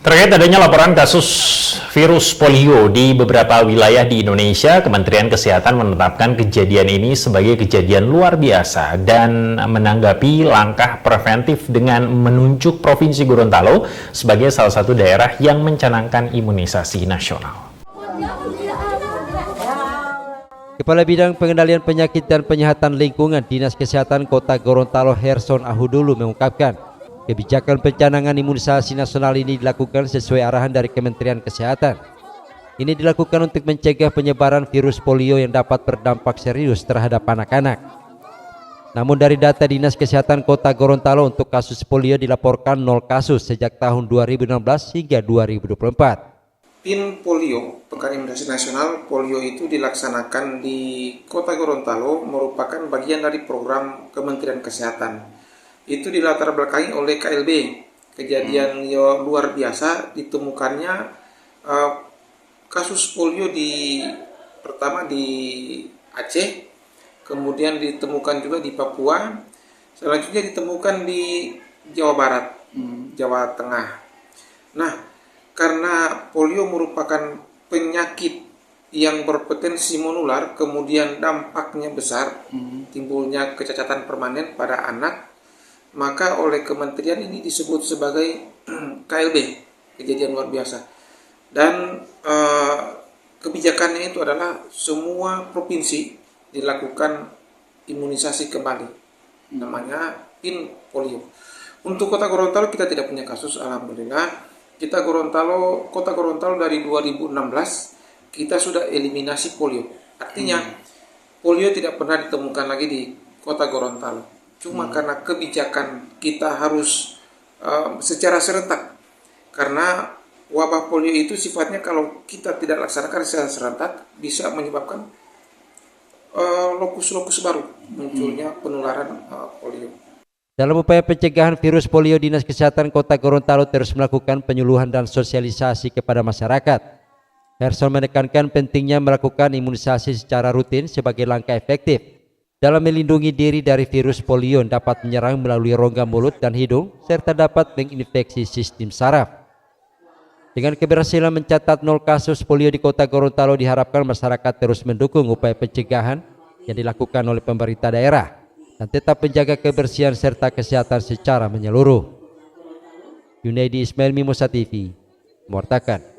Terkait adanya laporan kasus virus polio di beberapa wilayah di Indonesia, Kementerian Kesehatan menetapkan kejadian ini sebagai kejadian luar biasa dan menanggapi langkah preventif dengan menunjuk Provinsi Gorontalo sebagai salah satu daerah yang mencanangkan imunisasi nasional. Kepala Bidang Pengendalian Penyakit dan Penyihatan Lingkungan Dinas Kesehatan Kota Gorontalo Herson Ahudulu mengungkapkan, kebijakan pencanangan imunisasi nasional ini dilakukan sesuai arahan dari Kementerian Kesehatan. Ini dilakukan untuk mencegah penyebaran virus polio yang dapat berdampak serius terhadap anak-anak. Namun dari data Dinas Kesehatan Kota Gorontalo untuk kasus polio dilaporkan 0 kasus sejak tahun 2016 hingga 2024. PIN polio, Pekan Imunisasi Nasional polio itu dilaksanakan di Kota Gorontalo merupakan bagian dari program Kementerian Kesehatan. Itu dilatar belakangi oleh KLB. Kejadian yang luar biasa ditemukannya kasus polio pertama di Aceh, kemudian ditemukan juga di Papua, selanjutnya ditemukan di Jawa Barat, Jawa Tengah. Nah, karena polio merupakan penyakit yang berpotensi menular, kemudian dampaknya besar, timbulnya kecacatan permanen pada anak, maka oleh kementerian ini disebut sebagai KLB, kejadian luar biasa. Dan kebijakannya itu adalah semua provinsi dilakukan imunisasi kembali, namanya PIN polio. Untuk Kota Gorontalo kita tidak punya kasus, alhamdulillah. Kota Gorontalo dari 2016 kita sudah eliminasi polio. Artinya polio tidak pernah ditemukan lagi di Kota Gorontalo. Cuma karena kebijakan kita harus secara serentak. Karena wabah polio itu sifatnya kalau kita tidak laksanakan secara serentak bisa menyebabkan lokus-lokus baru munculnya penularan polio. Dalam upaya pencegahan virus polio, Dinas Kesehatan Kota Gorontalo terus melakukan penyuluhan dan sosialisasi kepada masyarakat. Herson menekankan pentingnya melakukan imunisasi secara rutin sebagai langkah efektif dalam melindungi diri dari virus polio yang dapat menyerang melalui rongga mulut dan hidung serta dapat menginfeksi sistem saraf. Dengan keberhasilan mencatat 0 kasus polio di Kota Gorontalo, diharapkan masyarakat terus mendukung upaya pencegahan yang dilakukan oleh pemerintah daerah dan tetap menjaga kebersihan serta kesehatan secara menyeluruh. Junaidi Ismail, Mimosa TV, melaporkan.